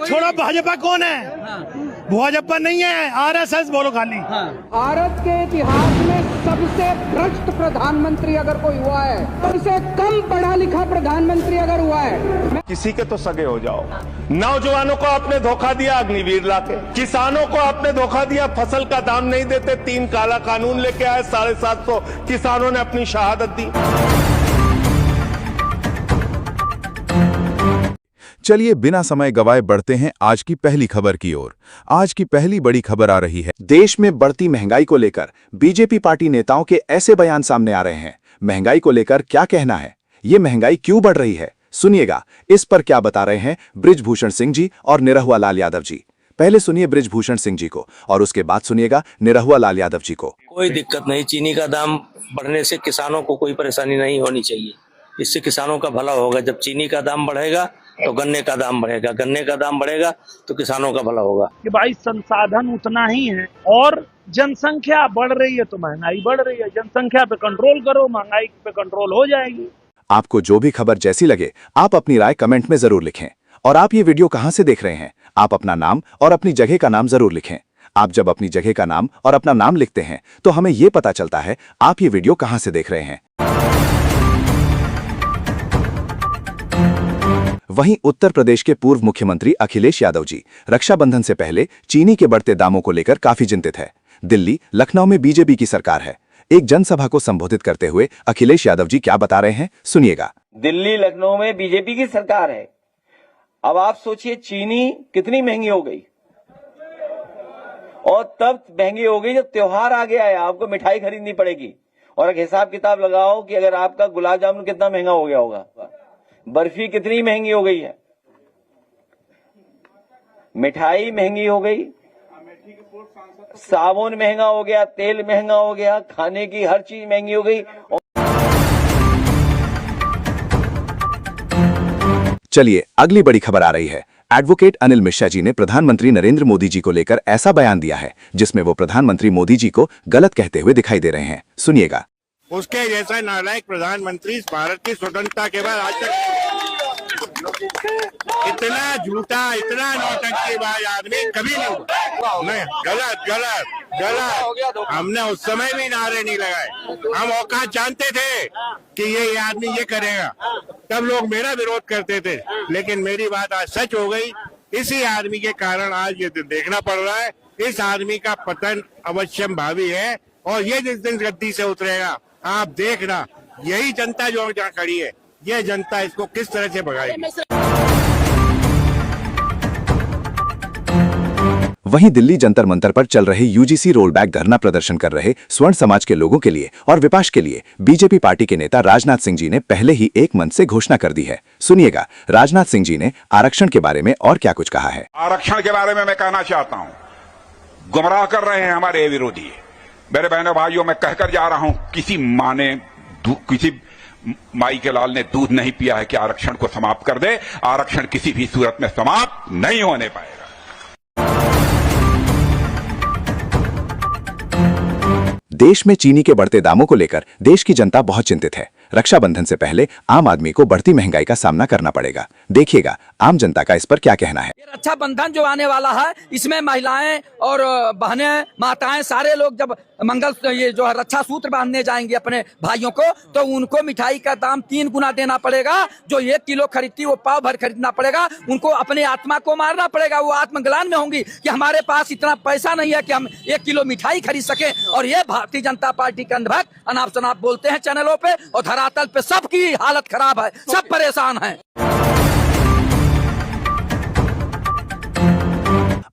छोड़ो, भाजपा कौन है? भाजपा नहीं है, आरएसएस बोलो खाली। भारत के इतिहास में सबसे भ्रष्ट प्रधानमंत्री अगर कोई हुआ है, सबसे कम पढ़ा लिखा प्रधानमंत्री अगर हुआ है। किसी के तो सगे हो जाओ। नौजवानों को आपने धोखा दिया अग्निवीर लाके, किसानों को आपने धोखा दिया, फसल का दाम नहीं देते, 3 काला कानून लेके आए, 750 किसानों ने अपनी शहादत दी। चलिए बिना समय गवाए बढ़ते हैं आज की पहली खबर की ओर। आज की पहली बड़ी खबर आ रही है। देश में बढ़ती महंगाई को लेकर बीजेपी पार्टी नेताओं के ऐसे बयान सामने आ रहे हैं। महंगाई को लेकर क्या कहना है, ये महंगाई क्यों बढ़ रही है, सुनिएगा। इस पर क्या बता रहे हैं बृजभूषण सिंह जी और निरहुआ लाल यादव जी। पहले सुनिए बृजभूषण सिंह जी को और उसके बाद सुनिएगा निरहुआ लाल यादव जी को। कोई दिक्कत नहीं, चीनी का दाम बढ़ने से किसानों को कोई परेशानी नहीं होनी चाहिए। इससे किसानों का भला होगा। जब चीनी का दाम बढ़ेगा तो गन्ने का दाम बढ़ेगा, गन्ने का दाम बढ़ेगा तो किसानों का भला होगा। कि भाई संसाधन उतना ही है और जनसंख्या बढ़ रही है तो महंगाई बढ़ रही है। जनसंख्या पे कंट्रोल करो, महंगाई पे कंट्रोल हो जाएगी। आपको जो भी खबर जैसी लगे आप अपनी राय कमेंट में जरूर लिखें। और आप ये वीडियो कहां से देख रहे हैं, आप अपना नाम और अपनी जगह का नाम जरूर लिखें। आप जब अपनी जगह का नाम और अपना नाम लिखते हैं तो हमें यह पता चलता है आप ये वीडियो कहां से देख रहे हैं। वहीं उत्तर प्रदेश के पूर्व मुख्यमंत्री अखिलेश यादव जी रक्षाबंधन से पहले चीनी के बढ़ते दामों को लेकर काफी चिंतित है। दिल्ली लखनऊ में बीजेपी की सरकार है। एक जनसभा को संबोधित करते हुए अखिलेश यादव जी क्या बता रहे हैं, सुनिएगा। दिल्ली लखनऊ में बीजेपी की सरकार है। अब आप सोचिए चीनी कितनी महंगी हो गई, और तब महंगी हो गई जब त्योहार आ गया है, आपको मिठाई खरीदनी पड़ेगी। और एक हिसाब किताब लगाओ कि अगर आपका गुलाब जामुन कितना महंगा हो गया होगा, बर्फी कितनी महंगी हो गई है, मिठाई महंगी हो गई, साबुन महंगा हो गया, तेल महंगा हो गया, खाने की हर चीज महंगी हो गई। चलिए अगली बड़ी खबर आ रही है। एडवोकेट अनिल मिश्रा जी ने प्रधानमंत्री नरेंद्र मोदी जी को लेकर ऐसा बयान दिया है जिसमें वो प्रधानमंत्री मोदी जी को गलत कहते हुए दिखाई दे रहे हैं, सुनिएगा। उसके जैसा नालायक प्रधानमंत्री भारत की स्वतंत्रता के बाद आज तक इतना झूठा, इतना नौटंकीबाज आदमी कभी नहीं हुआ। नहीं, गलत गलत गलत। हमने उस समय भी नारे नहीं लगाए। हम औकात जानते थे कि ये आदमी ये करेगा, तब लोग मेरा विरोध करते थे। लेकिन मेरी बात आज सच हो गई। इसी आदमी के कारण आज ये देखना पड़ रहा है। इस आदमी का पतन अवश्यम भावी है और ये जिस दिन गद्दी से उतरेगा आप देखना, यही जनता जो जहाँ खड़ी है, ये जनता इसको किस तरह से भगाएगी। वहीं दिल्ली जंतर मंतर पर चल रहे यूजीसी रोल बैक धरना प्रदर्शन कर रहे स्वर्ण समाज के लोगों के लिए और विपक्ष के लिए बीजेपी पार्टी के नेता राजनाथ सिंह जी ने पहले ही एक मन से घोषणा कर दी है, सुनिएगा। राजनाथ सिंह जी ने आरक्षण के बारे में और क्या कुछ कहा है। आरक्षण के बारे में मैं कहना चाहता हूं, गुमराह कर रहे हैं हमारे विरोधी। मेरे बहनों भाइयों, मैं कहकर जा रहा हूं, किसी माई के लाल ने दूध नहीं पिया है कि आरक्षण को समाप्त कर दे। आरक्षण किसी भी सूरत में समाप्त नहीं होने पाएगा। देश में चीनी के बढ़ते दामों को लेकर देश की जनता बहुत चिंतित है। रक्षाबंधन से पहले आम आदमी को बढ़ती महंगाई का सामना करना पड़ेगा। देखिएगा आम जनता का इस पर क्या कहना है। रक्षाबंधन जो आने वाला है, इसमें महिलाएं और बहनें, माताएं, सारे लोग जब ये जो है रक्षा सूत्र बांधने जाएंगे अपने भाइयों को, तो उनको मिठाई का दाम 3 गुना देना पड़ेगा। जो 1 किलो खरीदती वो पाव भर खरीदना पड़ेगा। उनको अपने आत्मा को मारना पड़ेगा। वो आत्मग्लान में होंगी कि हमारे पास इतना पैसा नहीं है कि हम 1 किलो मिठाई खरीद सके। और ये भारतीय जनता पार्टी के अंधभक्त अनाप शनाप बोलते हैं चैनलों पे, और धरातल पे सबकी हालत खराब है, सब परेशान हैं।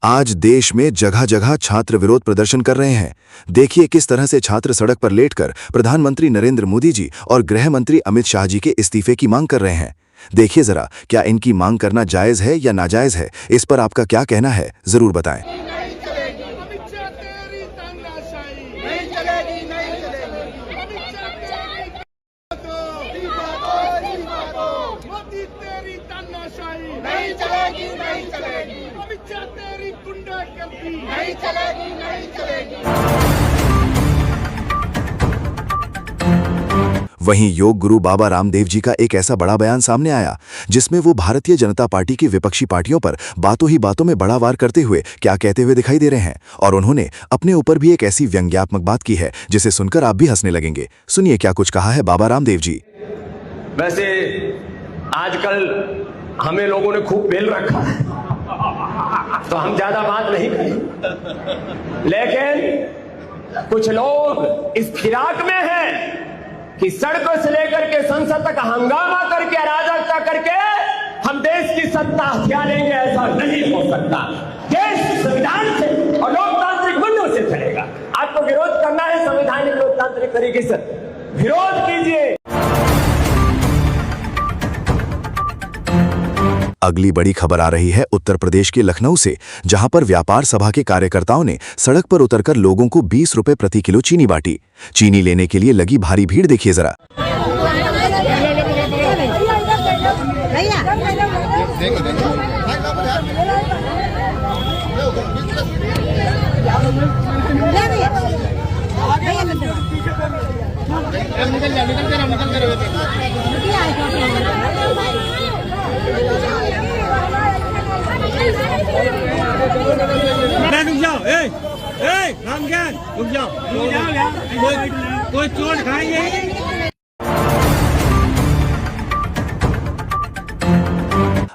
आज देश में जगह जगह छात्र विरोध प्रदर्शन कर रहे हैं। देखिए किस तरह से छात्र सड़क पर लेटकर प्रधानमंत्री नरेंद्र मोदी जी और गृह मंत्री अमित शाह जी के इस्तीफे की मांग कर रहे हैं। देखिए जरा, क्या इनकी मांग करना जायज है या नाजायज है, इस पर आपका क्या कहना है, जरूर बताएं। वहीं योग गुरु बाबा रामदेव जी का एक ऐसा बड़ा बयान सामने आया जिसमें वो भारतीय जनता पार्टी की विपक्षी पार्टियों पर बातों ही बातों में बड़ा वार करते हुए क्या कहते हुए दिखाई दे रहे हैं, और उन्होंने अपने ऊपर भी एक ऐसी व्यंग्यात्मक बात की है जिसे सुनकर आप भी हंसने लगेंगे। सुनिए क्या कुछ कहा है बाबा रामदेव जी। वैसे आजकल हमें लोगों ने खूब बेल रखा है तो हम ज्यादा बात नहीं करें, लेकिन कुछ लोग इस फिराक में हैं कि सड़कों से लेकर के संसद तक हंगामा करके अराजकता करके हम देश की सत्ता हथिया लेंगे। ऐसा नहीं हो सकता। देश संविधान से और लोकतांत्रिक मूल्यों से चलेगा। आपको विरोध करना है संवैधानिक लोकतांत्रिक तरीके से, विरोध कीजिए। अगली बड़ी खबर आ रही है उत्तर प्रदेश के लखनऊ से, जहां पर व्यापार सभा के कार्यकर्ताओं ने सड़क पर उतरकर लोगों को 20 रुपए प्रति किलो चीनी बांटी। चीनी लेने के लिए लगी भारी भीड़ देखिए जरा। रुक जाओ, रुक जाओ, कोई चोट खाएंगे।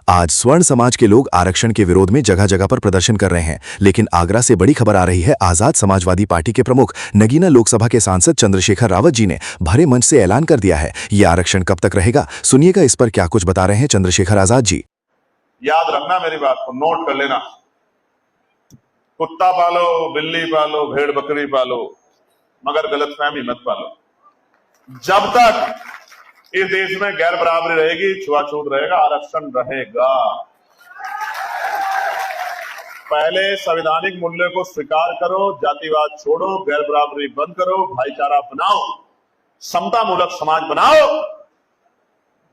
आज स्वर्ण समाज के लोग आरक्षण के विरोध में जगह जगह पर प्रदर्शन कर रहे हैं, लेकिन आगरा से बड़ी खबर आ रही है। आजाद समाजवादी पार्टी के प्रमुख नगीना लोकसभा के सांसद चंद्रशेखर रावत जी ने भरे मंच से ऐलान कर दिया है। ये आरक्षण कब तक रहेगा, सुनिएगा इस पर क्या कुछ बता रहे हैं चंद्रशेखर आजाद जी। याद रखना मेरी बात को, नोट कर लेना। कुत्ता पालो, बिल्ली पालो, भेड़ बकरी पालो, मगर गलतफहमी मत पालो। जब तक इस देश में गैर बराबरी रहेगी, छुआछूत रहेगा, आरक्षण रहेगा। पहले संवैधानिक मूल्य को स्वीकार करो, जातिवाद छोड़ो, गैर बराबरी बंद करो, भाईचारा बनाओ, समता मूलक समाज बनाओ,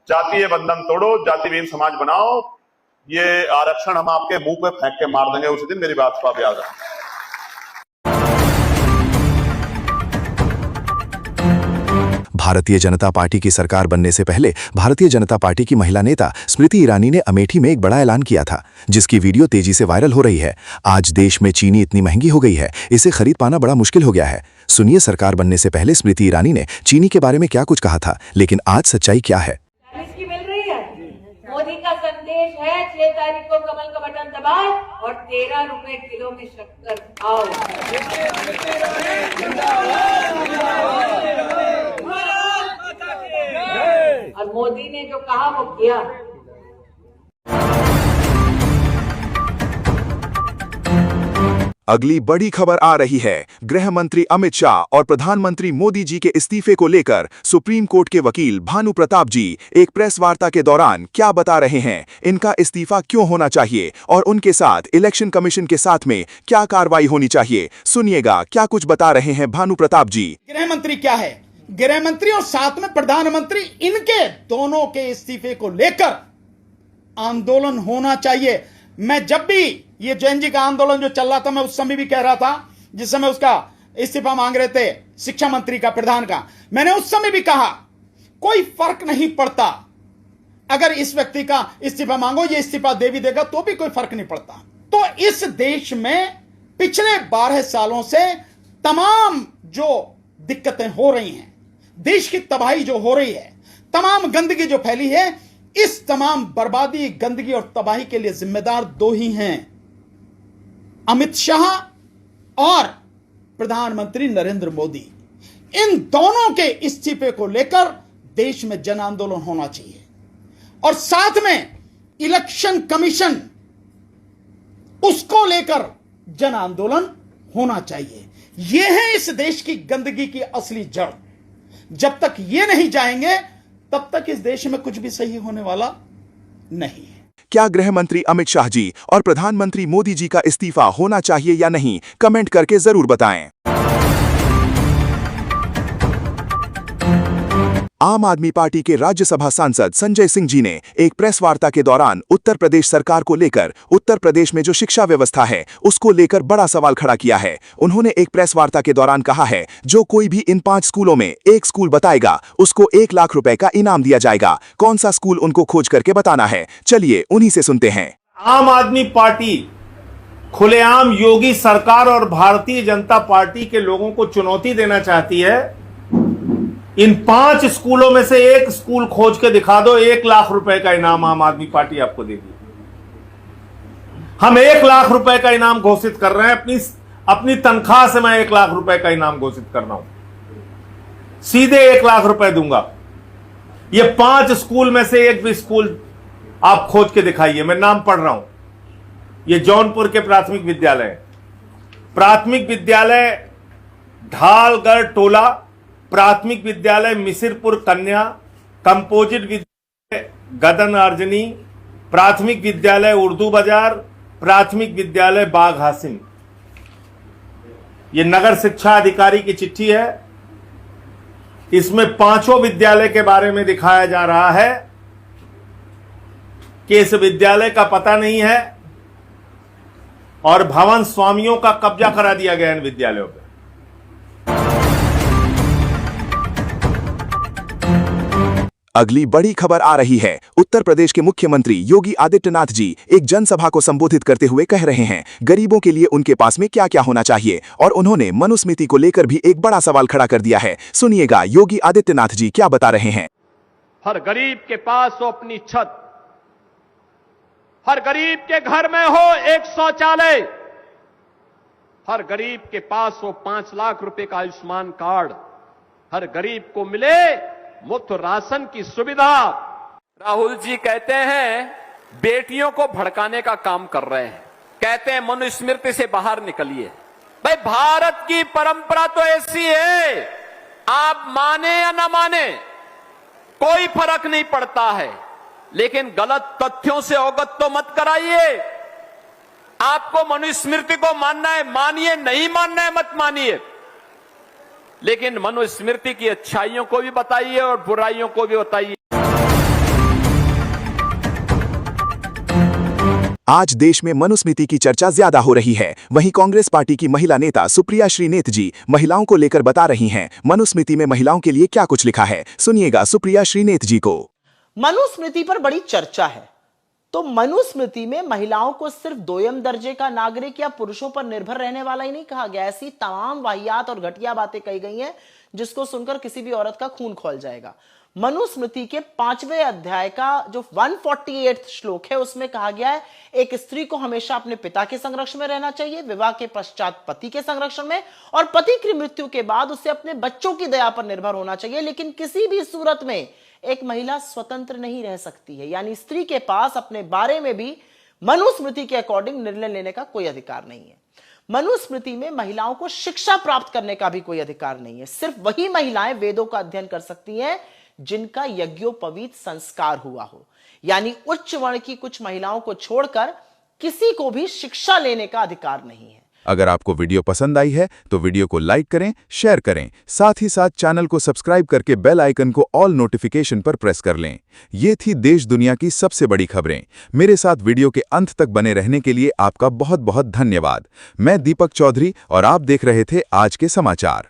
जातीय बंधन तोड़ो, जातिहीन समाज बनाओ। ये आरक्षण हम आपके मुंह पे फेंक के मार देंगे उस दिन, मेरी बात को आप याद रखें। भारतीय जनता पार्टी की सरकार बनने से पहले भारतीय जनता पार्टी की महिला नेता स्मृति ईरानी ने अमेठी में एक बड़ा ऐलान किया था, जिसकी वीडियो तेजी से वायरल हो रही है। आज देश में चीनी इतनी महंगी हो गई है, इसे खरीद पाना बड़ा मुश्किल हो गया है। सुनिए सरकार बनने से पहले स्मृति ईरानी ने चीनी के बारे में क्या कुछ कहा था, लेकिन आज सच्चाई क्या है। मोदी का संदेश है 6 तारीख को कमल का बटन दबाओ और 13 रुपए किलो में शक्कर खाओ। और मोदी ने जो कहा वो किया। अगली बड़ी खबर आ रही है। गृह मंत्री अमित शाह और प्रधानमंत्री मोदी जी के इस्तीफे को लेकर सुप्रीम कोर्ट के वकील भानु प्रताप जी एक प्रेस वार्ता के दौरान क्या बता रहे हैं, इनका इस्तीफा क्यों होना चाहिए और उनके साथ इलेक्शन कमीशन के साथ में क्या कार्रवाई होनी चाहिए। सुनिएगा क्या कुछ बता रहे हैं भानु प्रताप जी। गृह मंत्री क्या है, गृह मंत्री और साथ में प्रधानमंत्री, इनके दोनों के इस्तीफे को लेकर आंदोलन होना चाहिए। मैं जब भी ये जैन जी का आंदोलन जो चल रहा था, मैं उस समय भी कह रहा था, जिस समय उसका इस्तीफा मांग रहे थे शिक्षा मंत्री का, प्रधान का, मैंने उस समय भी कहा कोई फर्क नहीं पड़ता, अगर इस व्यक्ति का इस्तीफा मांगो, ये इस्तीफा दे भी देगा तो भी कोई फर्क नहीं पड़ता। तो इस देश में पिछले 12 सालों से तमाम जो दिक्कतें हो रही हैं, देश की तबाही जो हो रही है, तमाम गंदगी जो फैली है, इस तमाम बर्बादी, गंदगी और तबाही के लिए जिम्मेदार दो ही हैं, अमित शाह और प्रधानमंत्री नरेंद्र मोदी। इन दोनों के इस्तीफे को लेकर देश में जन आंदोलन होना चाहिए और साथ में इलेक्शन कमीशन, उसको लेकर जन आंदोलन होना चाहिए। यह है इस देश की गंदगी की असली जड़। जब तक ये नहीं जाएंगे तब तक इस देश में कुछ भी सही होने वाला नहीं है। क्या गृह मंत्री अमित शाह जी और प्रधानमंत्री मोदी जी का इस्तीफा होना चाहिए या नहीं, कमेंट करके जरूर बताएं। आम आदमी पार्टी के राज्यसभा सांसद संजय सिंह जी ने एक प्रेस वार्ता के दौरान उत्तर प्रदेश सरकार को लेकर उत्तर प्रदेश में जो शिक्षा व्यवस्था है उसको लेकर बड़ा सवाल खड़ा किया है। उन्होंने एक प्रेस वार्ता के दौरान कहा है, जो कोई भी इन 5 स्कूलों में एक स्कूल बताएगा उसको 1 लाख रुपए का इनाम दिया जाएगा। कौन सा स्कूल उनको खोज करके बताना है, चलिए उन्हीं से सुनते हैं। आम आदमी पार्टी खुलेआम योगी सरकार और भारतीय जनता पार्टी के लोगों को चुनौती देना चाहती है। इन 5 स्कूलों में से एक स्कूल खोज के दिखा दो, 1 लाख रुपए का इनाम आम आदमी पार्टी आपको देगी। हम 1 लाख रुपए का इनाम घोषित कर रहे हैं। अपनी तनख्वाह से मैं 1 लाख रुपए का इनाम घोषित कर रहा हूं, सीधे 1 लाख रुपए दूंगा। ये 5 स्कूल में से एक भी स्कूल आप खोज के दिखाइए। मैं नाम पढ़ रहा हूं। ये जौनपुर के प्राथमिक विद्यालय, प्राथमिक विद्यालय ढालगढ़ टोला, प्राथमिक विद्यालय मिसिरपुर कन्या, कंपोजिट विद्यालय गदन अर्जनी, प्राथमिक विद्यालय उर्दू बाजार, प्राथमिक विद्यालय बाग हासिम। यह नगर शिक्षा अधिकारी की चिट्ठी है। इसमें 5 विद्यालय के बारे में दिखाया जा रहा है कि इस विद्यालय का पता नहीं है और भवन स्वामियों का कब्जा करा दिया गया इन विद्यालयों पर। अगली बड़ी खबर आ रही है। उत्तर प्रदेश के मुख्यमंत्री योगी आदित्यनाथ जी एक जनसभा को संबोधित करते हुए कह रहे हैं, गरीबों के लिए उनके पास में क्या क्या होना चाहिए, और उन्होंने मनुस्मृति को लेकर भी एक बड़ा सवाल खड़ा कर दिया है। सुनिएगा योगी आदित्यनाथ जी क्या बता रहे हैं। हर गरीब के पास हो अपनी छत, हर गरीब के घर में हो एक शौचालय, हर गरीब के पास हो 5 लाख रुपए का आयुष्मान कार्ड, हर गरीब को मिले मुफ्त राशन की सुविधा। राहुल जी कहते हैं बेटियों को भड़काने का काम कर रहे हैं, कहते हैं मनुस्मृति से बाहर निकलिए। भाई भारत की परंपरा तो ऐसी है, आप माने या ना माने कोई फर्क नहीं पड़ता है, लेकिन गलत तथ्यों से अवगत तो मत कराइए। आपको मनुस्मृति को मानना है मानिए, नहीं मानना है मत मानिए, लेकिन मनुस्मृति की अच्छाइयों को भी बताइए और बुराइयों को भी बताइए। आज देश में मनुस्मृति की चर्चा ज्यादा हो रही है। वहीं कांग्रेस पार्टी की महिला नेता सुप्रिया श्रीनेत जी महिलाओं को लेकर बता रही हैं, मनुस्मृति में महिलाओं के लिए क्या कुछ लिखा है। सुनिएगा सुप्रिया श्रीनेत जी को। मनुस्मृति पर बड़ी चर्चा है, तो मनुस्मृति में महिलाओं को सिर्फ 2ym दर्जे का नागरिक या पुरुषों पर निर्भर रहने वाला ही नहीं कहा गया। ऐसी तमाम वाहियात और घटिया बातें कही गई हैं जिसको सुनकर किसी भी औरत का खून खौल जाएगा। मनुस्मृति के 5वें अध्याय का जो 148 श्लोक है उसमें कहा गया है, एक स्त्री को हमेशा अपने पिता के संरक्षण में रहना चाहिए, विवाह के पश्चात पति के संरक्षण में, और पति की मृत्यु के बाद उसे अपने बच्चों की दया पर निर्भर होना चाहिए। लेकिन किसी भी सूरत में एक महिला स्वतंत्र नहीं रह सकती है, यानी स्त्री के पास अपने बारे में भी मनुस्मृति के अकॉर्डिंग निर्णय लेने का कोई अधिकार नहीं है। मनुस्मृति में महिलाओं को शिक्षा प्राप्त करने का भी कोई अधिकार नहीं है। सिर्फ वही महिलाएं वेदों का अध्ययन कर सकती हैं जिनका यज्ञोपवीत संस्कार हुआ हो, यानी उच्च वर्ण की कुछ महिलाओं को छोड़कर किसी को भी शिक्षा लेने का अधिकार नहीं है। अगर आपको वीडियो पसंद आई है तो वीडियो को लाइक करें, शेयर करें, साथ ही साथ चैनल को सब्सक्राइब करके बेल आइकन को ऑल नोटिफिकेशन पर प्रेस कर लें। ये थी देश दुनिया की सबसे बड़ी खबरें। मेरे साथ वीडियो के अंत तक बने रहने के लिए आपका बहुत बहुत धन्यवाद। मैं दीपक चौधरी और आप देख रहे थे आज के समाचार।